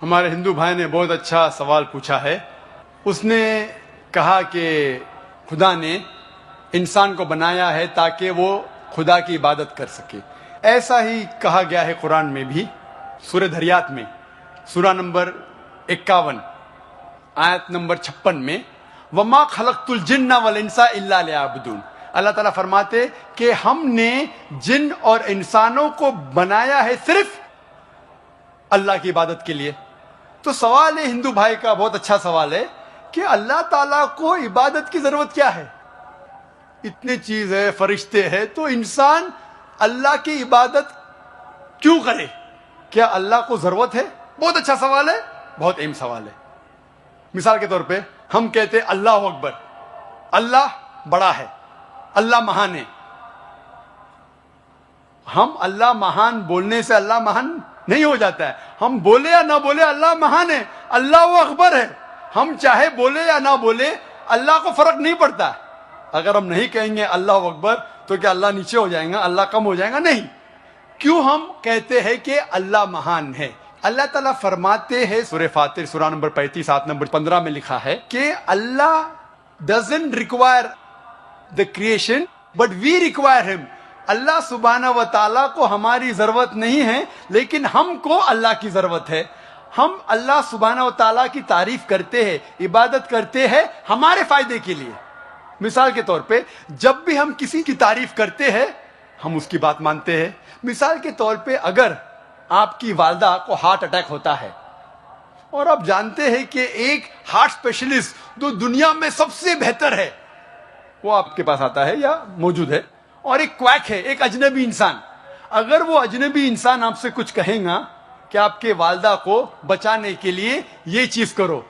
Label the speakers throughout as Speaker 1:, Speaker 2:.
Speaker 1: ہمارے ہندو بھائی نے بہت اچھا سوال پوچھا ہے. اس نے کہا کہ خدا نے انسان کو بنایا ہے تاکہ وہ خدا کی عبادت کر سکے. ایسا ہی کہا گیا ہے قرآن میں بھی، سورہ دھریات میں، سورہ نمبر 51 آیت نمبر 56 میں، وَمَا خَلَقْتُ الْجِنَّ وَالْإِنسَ إِلَّا لِيَعْبُدُونَ. اللہ تعالیٰ فرماتے کہ ہم نے جن اور انسانوں کو بنایا ہے صرف اللہ کی عبادت کے لیے. تو سوال ہے ہندو بھائی کا، بہت اچھا سوال ہے کہ اللہ تعالیٰ کو عبادت کی ضرورت کیا ہے؟ اتنی چیز ہے، فرشتے ہیں، تو انسان اللہ کی عبادت کیوں کرے؟ کیا اللہ کو ضرورت ہے؟ بہت اچھا سوال ہے، بہت اہم سوال ہے. مثال کے طور پہ ہم کہتے اللہ اکبر، اللہ بڑا ہے، اللہ مہان ہے. ہم اللہ مہان بولنے سے اللہ مہان نہیں ہو جاتا ہے. ہم بولے یا نہ بولے اللہ مہان ہے، اللہ اکبر ہے. ہم چاہے بولے یا نہ بولے اللہ کو فرق نہیں پڑتا. اگر ہم نہیں کہیں گے اللہ اکبر تو کیا اللہ نیچے ہو جائے گا، اللہ کم ہو جائے گا؟ نہیں. کیوں ہم کہتے ہیں کہ اللہ مہان ہے؟ اللہ تعالیٰ فرماتے ہیں سورہ فاتر سورہ نمبر 35 آیت نمبر 15 میں لکھا ہے کہ اللہ doesn't require the creation but we require him. اللہ سبحانہ و تعالیٰ کو ہماری ضرورت نہیں ہے لیکن ہم کو اللہ کی ضرورت ہے. ہم اللہ سبحانہ و تعالیٰ کی تعریف کرتے ہیں، عبادت کرتے ہیں ہمارے فائدے کے لیے. مثال کے طور پہ جب بھی ہم کسی کی تعریف کرتے ہیں ہم اس کی بات مانتے ہیں. مثال کے طور پہ اگر آپ کی والدہ کو ہارٹ اٹیک ہوتا ہے اور آپ جانتے ہیں کہ ایک ہارٹ اسپیشلسٹ جو دنیا میں سب سے بہتر ہے وہ آپ کے پاس آتا ہے یا موجود ہے، اور ایک کویک ہے، ایک اجنبی انسان، اگر وہ اجنبی انسان آپ سے کچھ کہے گا کہ آپ کے والدہ کو بچانے کے لیے یہ چیز کرو،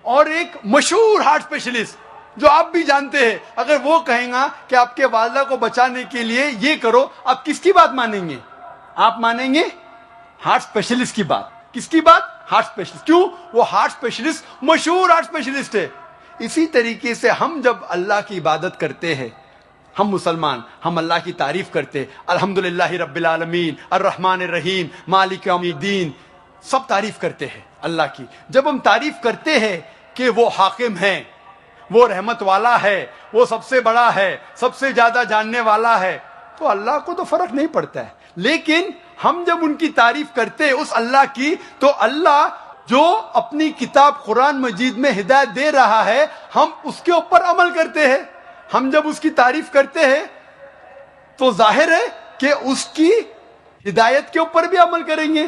Speaker 1: اور ایک مشہور ہارٹ اسپیشلسٹ جو آپ بھی جانتے ہیں اگر وہ کہیں گا کہ آپ کے والدہ کو بچانے کے لیے یہ کرو، آپ کس کی بات مانیں گے؟ آپ مانیں گے ہارٹ اسپیشلسٹ کی بات. کس کی بات؟ Heart specialist. کیوں؟ وہ ہارٹ اسپیشلسٹ مشہور ہارٹ اسپیشلسٹ ہے. اسی طریقے سے ہم جب اللہ کی عبادت کرتے ہیں، ہم مسلمان، ہم اللہ کی تعریف کرتے، الحمدللہ رب العالمین الرحمن الرحیم مالک یوم الدین، سب تعریف کرتے ہیں اللہ کی. جب ہم تعریف کرتے ہیں کہ وہ حاکم ہیں، وہ رحمت والا ہے، وہ سب سے بڑا ہے، سب سے زیادہ جاننے والا ہے، تو اللہ کو تو فرق نہیں پڑتا ہے. لیکن ہم جب ان کی تعریف کرتے ہیں اس اللہ کی، تو اللہ جو اپنی کتاب قرآن مجید میں ہدایت دے رہا ہے ہم اس کے اوپر عمل کرتے ہیں. ہم جب اس کی تعریف کرتے ہیں تو ظاہر ہے کہ اس کی ہدایت کے اوپر بھی عمل کریں گے.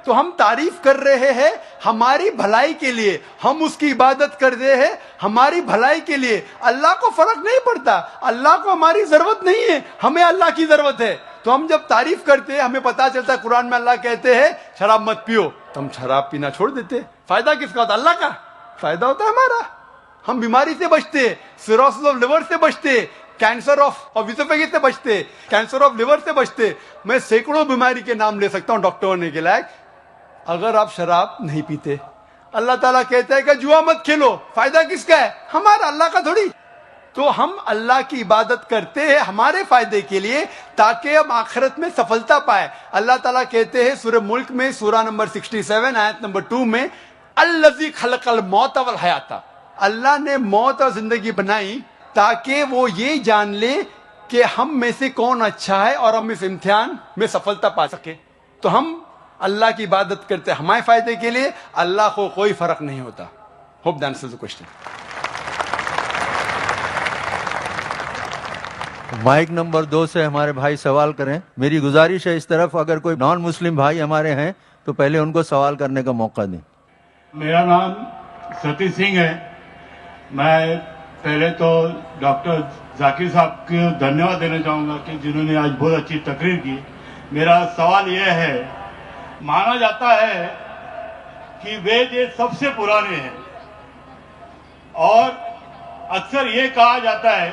Speaker 1: تو ہم تعریف کر رہے ہیں ہماری بھلائی کے لیے، ہم اس کی عبادت کر رہے ہیں ہماری بھلائی کے لیے. اللہ کو فرق نہیں پڑتا، اللہ کو ہماری ضرورت نہیں ہے، ہمیں اللہ کی ضرورت ہے. تو ہم جب تعریف کرتے ہیں ہمیں پتا چلتا ہے قرآن میں اللہ کہتے ہیں شراب مت پیو، تو ہم شراب پینا چھوڑ دیتے. فائدہ کس کا ہوتا ہے؟ اللہ کا فائدہ ہوتا ہے ہمارا. ہم بیماری سے بچتے، سیروسس آف لیور سے بچتے، کینسر آف اسوفیگس سے بچتے، کینسر آف لیور سے بچتے. میں سینکڑوں بیماری کے نام لے سکتا ہوں ڈاکٹر ہونے کے لائق، اگر آپ شراب نہیں پیتے. اللہ تعالیٰ کہتا ہے کہ جوا مت کھیلو، فائدہ کس کا ہے؟ ہمارا، اللہ کا تھوڑی. تو ہم اللہ کی عبادت کرتے ہیں ہمارے فائدے کے لیے تاکہ ہم آخرت میں سفلتا پائے. اللہ تعالیٰ کہتے ہیں سورہ ملک میں سورہ نمبر 67 آیت نمبر 2 میں، الذی خلق الموت والحیات، اللہ نے موت اور زندگی بنائی تاکہ وہ یہ جان لے کہ ہم میں سے کون اچھا ہے اور ہم اس امتحان میں سفلتا پا سکے. تو ہم اللہ کی عبادت کرتے ہمارے فائدے کے لیے، اللہ کو کوئی فرق نہیں ہوتا. Hope that answers the question.
Speaker 2: Mic number 2 سے ہمارے بھائی سوال کریں. میری گزارش ہے اس طرف اگر کوئی نان مسلم بھائی ہمارے ہیں تو پہلے ان کو سوال کرنے کا موقع دیں.
Speaker 3: میرا نام ستی سنگھ ہے. میں پہلے تو ڈاکٹر ذاکر صاحب کو دھنیہ واد دینا چاہوں گا کہ جنہوں نے آج بہت اچھی تقریر کی. میرا سوال یہ ہے، مانا جاتا ہے کہ وید یہ سب سے پرانے ہیں، اور اکثر یہ کہا جاتا ہے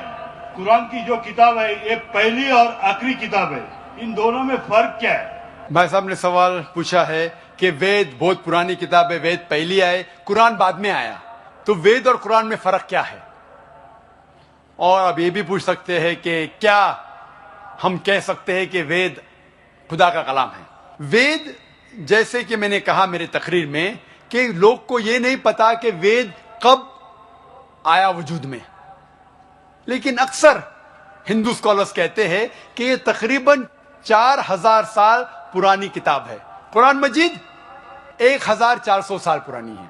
Speaker 3: قرآن کی جو کتاب ہے یہ پہلی اور آخری کتاب ہے، ان دونوں میں فرق کیا ہے؟
Speaker 1: بھائی صاحب نے سوال پوچھا ہے کہ وید بہت پرانی کتاب ہے، وید پہلی آئے، قرآن بعد میں آیا، تو وید اور قرآن میں فرق کیا ہے؟ اور اب یہ بھی پوچھ سکتے ہیں کہ کیا ہم کہہ سکتے ہیں کہ وید خدا کا کلام ہے؟ وید جیسے کہ میں نے کہا میرے تقریر میں کہ لوگ کو یہ نہیں پتا کہ وید کب آیا وجود میں. لیکن اکثر ہندو اسکالرس کہتے ہیں کہ یہ تقریباً 4000 سال پرانی کتاب ہے. قرآن مجید 1400 سال پرانی ہے.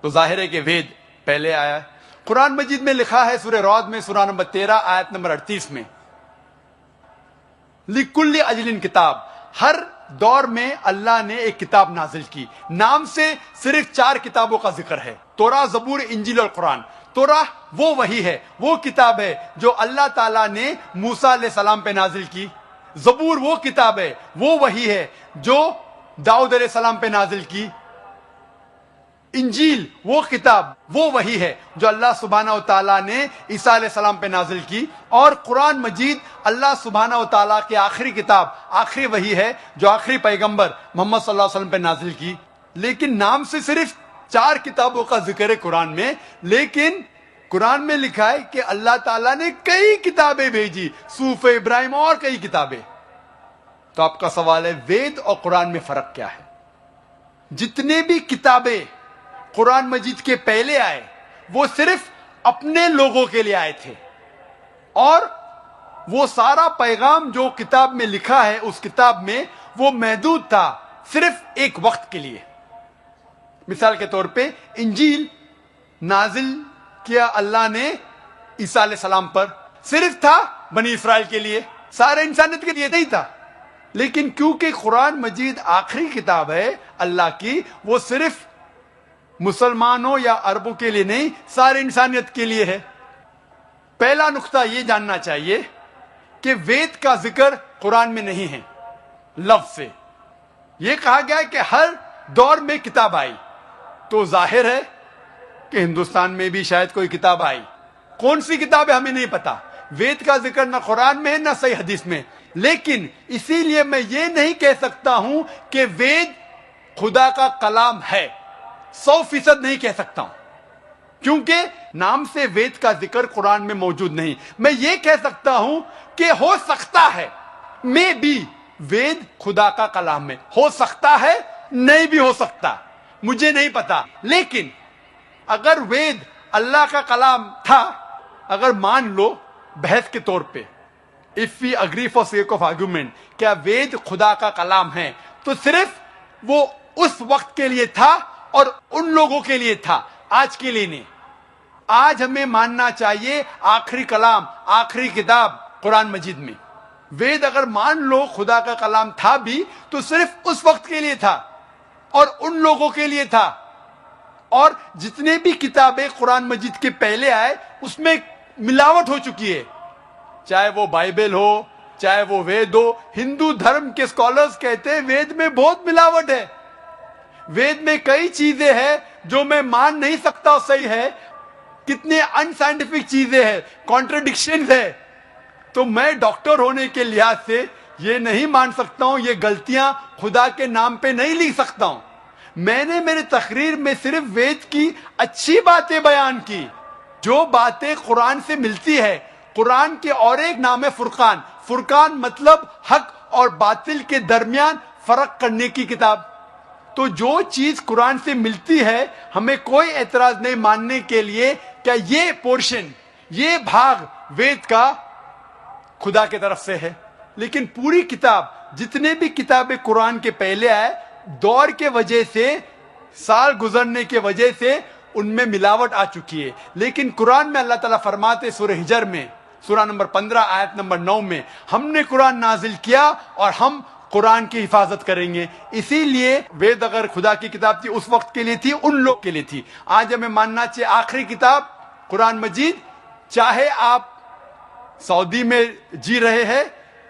Speaker 1: تو ظاہر ہے کہ وید پہلے آیا ہے. قرآن مجید میں لکھا ہے سورہ رعد میں سورہ نمبر 13 آیت نمبر 38 میں لِكُلِّ اجل کتاب، ہر دور میں اللہ نے ایک کتاب نازل کی. نام سے صرف 4 کتابوں کا ذکر ہے، توراہ، زبور، انجیل اور قرآن. توراہ وہ وحی ہے، وہ کتاب ہے جو اللہ تعالیٰ نے موسیٰ علیہ السلام پہ نازل کی. زبور وہ کتاب ہے، وہ وحی ہے جو داؤد علیہ السلام پہ نازل کی. انجیل وہ کتاب، وہ وحی ہے جو اللہ سبحانہ و تعالیٰ نے عیسیٰ علیہ السلام پہ نازل کی. اور قرآن مجید اللہ سبحانہ و تعالیٰ کی آخری کتاب، آخری وحی ہے جو آخری پیغمبر محمد صلی اللہ علیہ وسلم پہ نازل کی. لیکن نام سے صرف 4 کتابوں کا ذکر ہے قرآن میں، لیکن قرآن میں لکھا ہے کہ اللہ تعالیٰ نے کئی کتابیں بھیجی، صحف ابراہیم اور کئی کتابیں. تو آپ کا سوال ہے وید اور قرآن میں فرق کیا ہے؟ جتنے بھی کتابیں قرآن مجید کے پہلے آئے وہ صرف اپنے لوگوں کے لیے آئے تھے، اور وہ سارا پیغام جو کتاب میں لکھا ہے اس کتاب میں وہ محدود تھا صرف ایک وقت کے لیے. مثال کے طور پہ انجیل نازل کیا اللہ نے عیسیٰ علیہ السلام پر، صرف تھا بنی اسرائیل کے لیے، سارے انسانیت کے لیے نہیں تھا. لیکن کیونکہ قرآن مجید آخری کتاب ہے اللہ کی، وہ صرف مسلمانوں یا عربوں کے لیے نہیں، سارے انسانیت کے لیے ہے. پہلا نقطہ یہ جاننا چاہیے کہ وید کا ذکر قرآن میں نہیں ہے. لفظ سے یہ کہا گیا ہے کہ ہر دور میں کتاب آئی، تو ظاہر ہے کہ ہندوستان میں بھی شاید کوئی کتاب آئی. کون سی کتاب ہے ہمیں نہیں پتا. وید کا ذکر نہ قرآن میں ہے نہ صحیح حدیث میں. لیکن اسی لیے میں یہ نہیں کہہ سکتا ہوں کہ وید خدا کا کلام ہے، 100% نہیں کہہ سکتا ہوں، کیونکہ نام سے وید کا ذکر قرآن میں موجود نہیں. میں یہ کہہ سکتا ہوں کہ ہو سکتا ہے، میں بھی وید خدا کا کلام ہے، ہو سکتا ہے، نہیں بھی ہو سکتا، مجھے نہیں پتا. لیکن اگر وید اللہ کا کلام تھا، اگر مان لو بحث کے طور پہ if we agree for sake of argument کیا وید خدا کا کلام ہے، تو صرف وہ اس وقت کے لیے تھا اور ان لوگوں کے لیے تھا، آج کے لیے نہیں. آج ہمیں ماننا چاہیے آخری کلام، آخری کتاب قرآن مجید میں. وید اگر مان لو خدا کا کلام تھا بھی تو صرف اس وقت کے لیے تھا اور ان لوگوں کے لیے تھا. اور جتنے بھی کتابیں قرآن مجید کے پہلے آئے اس میں ملاوٹ ہو چکی ہے، چاہے وہ بائبل ہو چاہے وہ وید ہو. ہندو دھرم کے اسکالرز کہتے ہیں وید میں بہت ملاوٹ ہے، وید میں کئی چیزیں ہیں جو میں مان نہیں سکتا صحیح ہے، کتنے ان سائنٹیفک چیزیں ہیں، کانٹرڈکشنز ہے. تو میں ڈاکٹر ہونے کے لحاظ سے یہ نہیں مان سکتا ہوں، یہ غلطیاں خدا کے نام پہ نہیں لکھ سکتا ہوں. میں نے میرے تقریر میں صرف وید کی اچھی باتیں بیان کی، جو باتیں قرآن سے ملتی ہے. قرآن کے اور ایک نام ہے فرقان. فرقان مطلب حق اور باطل کے درمیان فرق کرنے کی کتاب. تو جو چیز قرآن سے ملتی ہے ہمیں کوئی اعتراض نہیں ماننے کے لیے کہ یہ پورشن، یہ بھاگ وید کا خدا کی طرف سے ہے. لیکن پوری کتاب، جتنے بھی کتابیں قرآن کے پہلے آئے، دور کے وجہ سے، سال گزرنے کے وجہ سے ان میں ملاوٹ آ چکی ہے. لیکن قرآن میں اللہ تعالیٰ فرماتے سورہ ہجر میں سورہ نمبر 15 آیت نمبر 9 میں، ہم نے قرآن نازل کیا اور ہم قرآن کی حفاظت کریں گے. اسی لیے وید اگر خدا کی کتاب تھی اس وقت کے لیے تھی، ان لوگ کے لیے تھی. آج ہمیں ماننا چاہیے آخری کتاب قرآن مجید، چاہے آپ سعودی میں جی رہے ہیں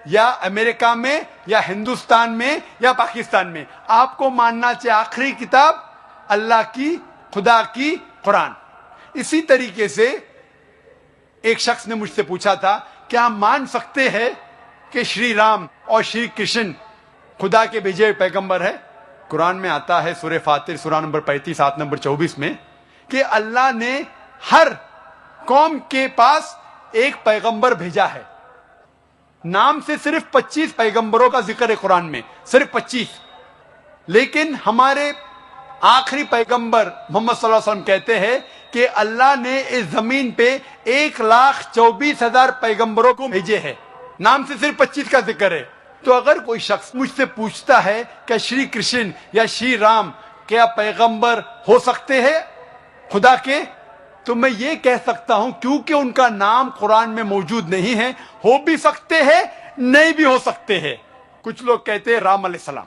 Speaker 1: یا امریکہ میں یا ہندوستان میں یا پاکستان میں، آپ کو ماننا چاہیے آخری کتاب اللہ کی، خدا کی قرآن. اسی طریقے سے ایک شخص نے مجھ سے پوچھا تھا کیا ہم مان سکتے ہیں کہ شری رام اور شری کرشن خدا کے بھیجے ہوئے پیغمبر ہے؟ قرآن میں آتا ہے سورہ فاتر سورہ نمبر 35 آیت نمبر 24 میں کہ اللہ نے ہر قوم کے پاس ایک پیغمبر بھیجا ہے. نام سے صرف 25 پیغمبروں کا ذکر ہے قرآن میں، صرف 25. لیکن ہمارے آخری پیغمبر محمد صلی اللہ علیہ وسلم کہتے ہیں کہ اللہ نے اس زمین پہ 1,24,000 پیغمبروں کو بھیجے ہیں، نام سے صرف 25 کا ذکر ہے۔ تو اگر کوئی شخص مجھ سے پوچھتا ہے کہ شری کرشن یا شری رام کیا پیغمبر ہو سکتے ہیں خدا کے، تو میں یہ کہہ سکتا ہوں کیونکہ ان کا نام قرآن میں موجود نہیں ہے، ہو بھی سکتے ہیں نہیں بھی ہو سکتے ہیں۔ کچھ لوگ کہتے ہیں رام علیہ السلام،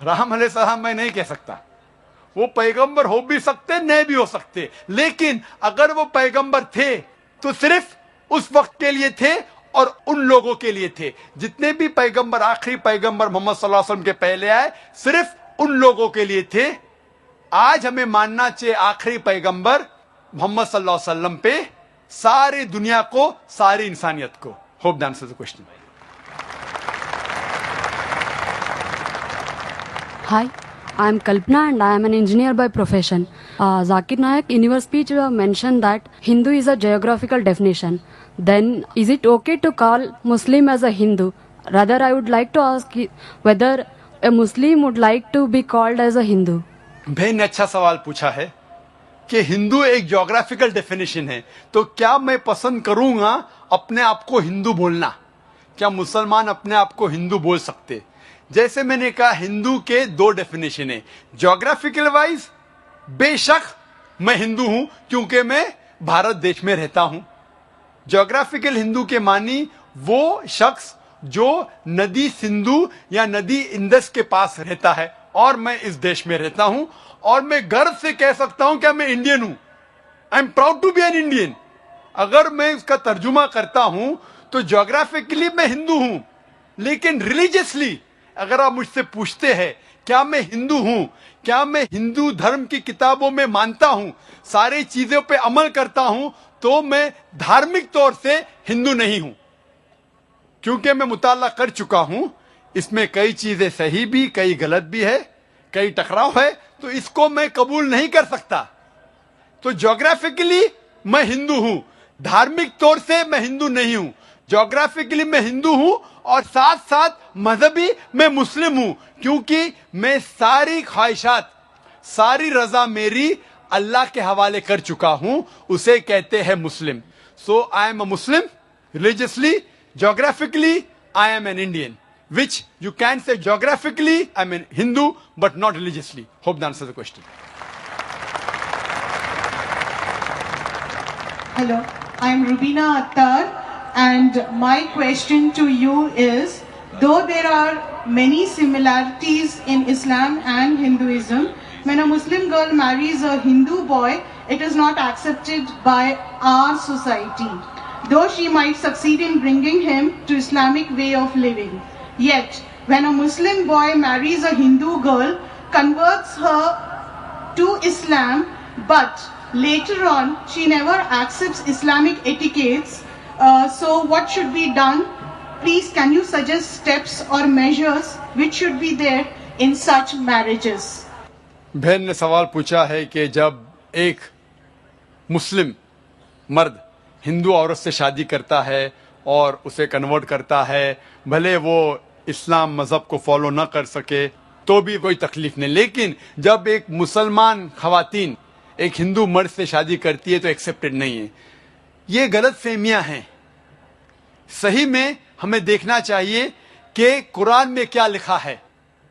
Speaker 1: رام علیہ السلام میں نہیں کہہ سکتا، وہ پیغمبر ہو بھی سکتے نہیں بھی ہو سکتے، لیکن اگر وہ پیغمبر تھے تو صرف اس وقت کے لیے تھے اور ان لوگوں کے لیے تھے۔ جتنے بھی پیغمبر، آخری پیغمبر محمد صلی اللہ علیہ وسلم کے پہلے آئے، صرف ان لوگوں کے لیے تھے۔ آج ہمیں ماننا چاہیے آخری پیغمبر محمد صلی اللہ علیہ وسلم پہ ساری دنیا کو، ساری انسانیت کو۔ Hope the answers the question.
Speaker 4: Hi, I am Kalpana and I am an engineer by profession. Zakir Naik, in your speech you have mentioned that Hindu is a geographical definition. Then is it okay to call Muslim as a Hindu? Rather, I would like to ask whether a Muslim would like to be called as a Hindu.
Speaker 1: بہن نے اچھا سوال پوچھا ہے کہ ہندو ایک geographical definition ہے، تو کیا میں پسند کروں گا اپنے آپ کو ہندو بولنا؟ کیا مسلمان اپنے آپ کو ہندو بول سکتے؟ جیسے میں نے کہا ہندو کے 2 ڈیفینیشن ہیں، جغرافیکل وائز بے شک میں ہندو ہوں کیونکہ میں بھارت دیش میں رہتا ہوں۔ جغرافیکل ہندو کے معنی وہ شخص جو ندی سندھو یا ندی اندس کے پاس رہتا ہے، اور میں اس دیش میں رہتا ہوں، اور میں گرو سے کہہ سکتا ہوں کہ میں انڈین ہوں، I am proud to be an Indian. اگر میں اس کا ترجمہ کرتا ہوں تو جغرافیکلی میں ہندو ہوں، لیکن ریلیجیسلی اگر آپ مجھ سے پوچھتے ہیں کیا میں ہندو ہوں، کیا میں ہندو دھرم کی کتابوں میں مانتا ہوں، ساری چیزوں پہ عمل کرتا ہوں، تو میں دھارمک طور سے ہندو نہیں ہوں، کیونکہ میں مطالعہ کر چکا ہوں، اس میں کئی چیزیں صحیح بھی، کئی غلط بھی ہے، کئی ٹکراؤ ہے، تو اس کو میں قبول نہیں کر سکتا۔ تو جغرافیکلی میں ہندو ہوں، دھارمک طور سے میں ہندو نہیں ہوں۔ جغرافیکلی میں ہندو ہوں اور ساتھ ساتھ مذہبی میں مسلم ہوں، کیونکہ میں ساری خواہشات، ساری رضا میری اللہ کے حوالے کر چکا ہوں، اسے کہتے ہیں مسلم۔ So I am a Muslim religiously, geographically I am an Indian, which you can say geographically I'm a Hindu but not religiously. Hope that answers the question.
Speaker 5: Hello, I'm Rubina Attar, and my question to you is, though there are many similarities in Islam and Hinduism, when a Muslim girl marries a Hindu boy, it is not accepted by our society, though she might succeed in bringing him to Islamic way of living. Yet, when a Muslim boy marries a Hindu girl, converts her to Islam, but later on she never accepts Islamic etiquettes, so what should be done? Please, can you suggest steps or measures which should be there in such marriages?
Speaker 1: بہن نے سوال پوچھا ہے کہ جب ایک مسلم مرد ہندو عورت سے شادی کرتا ہے اور اسے کنورٹ کرتا ہے، بھلے وہ اسلام مذہب کو فالو نہ کر سکے تو بھی کوئی تکلیف نہیں، لیکن جب ایک مسلمان خواتین ایک ہندو مرد سے شادی کرتی ہے تو ایکسیپٹڈ نہیں ہے۔ یہ غلط فہمیاں ہیں۔ صحیح میں ہمیں دیکھنا چاہیے کہ قرآن میں کیا لکھا ہے۔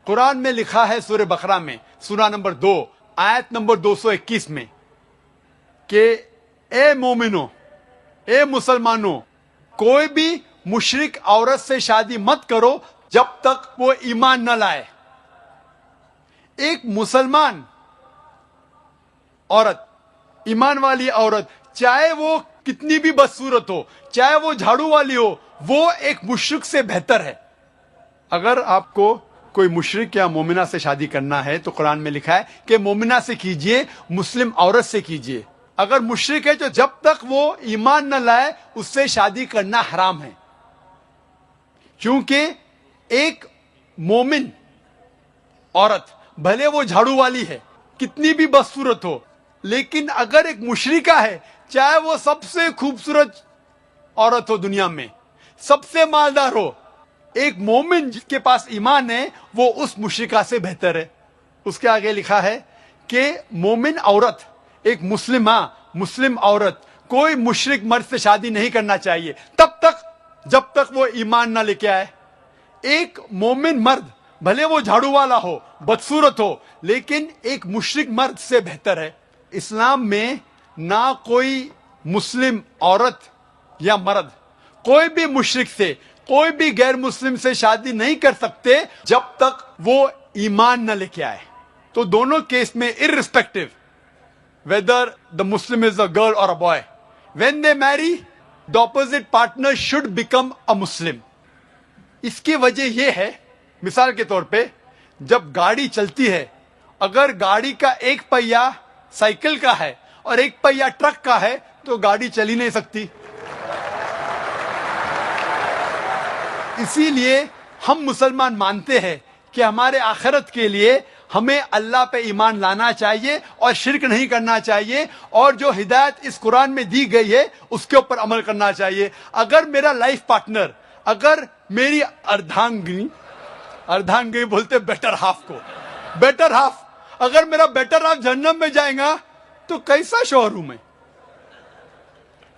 Speaker 1: قرآن میں لکھا ہے سورہ بقرہ میں، سورہ نمبر 2 آیت نمبر 221 میں کہ اے مومنو، اے مسلمانوں، کوئی بھی مشرک عورت سے شادی مت کرو جب تک وہ ایمان نہ لائے۔ ایک مسلمان عورت، ایمان والی عورت، چاہے وہ کتنی بھی بدصورت ہو، چاہے وہ جھاڑو والی ہو، وہ ایک مشرک سے بہتر ہے۔ اگر آپ کو کوئی مشرک یا مومنہ سے شادی کرنا ہے تو قرآن میں لکھا ہے کہ مومنہ سے کیجئے، مسلم عورت سے کیجئے۔ اگر مشرک ہے تو جب تک وہ ایمان نہ لائے اس سے شادی کرنا حرام ہے، کیونکہ ایک مومن عورت بھلے وہ جھاڑو والی ہے، کتنی بھی بدصورت ہو، لیکن اگر ایک مشرکہ ہے، چاہے وہ سب سے خوبصورت عورت ہو دنیا میں، سب سے مالدار ہو، ایک مومن جس کے پاس ایمان ہے وہ اس مشرکہ سے بہتر ہے۔ اس کے آگے لکھا ہے کہ مومن عورت، ایک مسلم عورت کوئی مشرک مرد سے شادی نہیں کرنا چاہیے تب تک جب تک وہ ایمان نہ لے کے آئے. ایک مومن مرد بھلے وہ جھاڑو والا ہو، بدصورت ہو، لیکن ایک مشرک مرد سے بہتر ہے. اسلام میں نہ کوئی مسلم عورت یا مرد کوئی بھی مشرک سے، کوئی بھی غیر مسلم سے شادی نہیں کر سکتے جب تک وہ ایمان نہ لے کے آئے. تو دونوں کیس میں irrespective whether the Muslim is a girl or a boy, when they marry, the opposite partner should become a Muslim. اس کی وجہ یہ ہے، مثال کے طور پہ جب گاڑی چلتی ہے، اگر گاڑی کا ایک پہیا سائیکل کا ہے اور ایک پہیا ٹرک کا ہے تو گاڑی چل ہی نہیں سکتی. اسی لیے ہم مسلمان مانتے ہیں کہ ہمارے آخرت کے لیے ہمیں اللہ پہ ایمان لانا چاہیے اور شرک نہیں کرنا چاہیے، اور جو ہدایت اس قرآن میں دی گئی ہے اس کے اوپر عمل کرنا چاہیے. اگر میرا لائف پارٹنر، اگر میری اردھانگی بولتے بیٹر ہاف کو، بیٹر ہاف، اگر میرا بیٹر ہاف جہنم میں جائے گا تو کیسا شوہر ہوں میں؟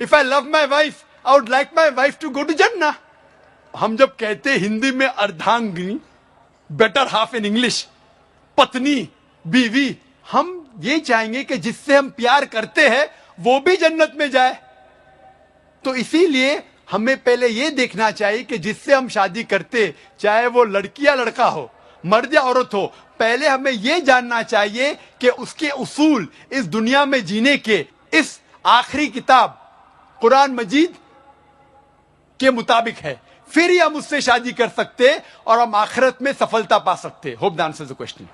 Speaker 1: If I love my wife, I would like my wife to go to Jannah. ہم جب کہتے ہندی میں اردھانگنی، بیٹر ہاف ان انگلش، پتنی، بیوی، ہم یہ چاہیں گے کہ جس سے ہم پیار کرتے ہیں وہ بھی جنت میں جائے. تو اسی لیے ہمیں پہلے یہ دیکھنا چاہیے کہ جس سے ہم شادی کرتے، چاہے وہ لڑکی یا لڑکا ہو، مرد یا عورت ہو، پہلے ہمیں یہ جاننا چاہیے کہ اس کے اصول اس دنیا میں جینے کے اس آخری کتاب قرآن مجید کے مطابق ہے، پھر ہی ہم اس سے شادی کر سکتے اور ہم آخرت میں سفلتا پا سکتے. Hope the answers the question.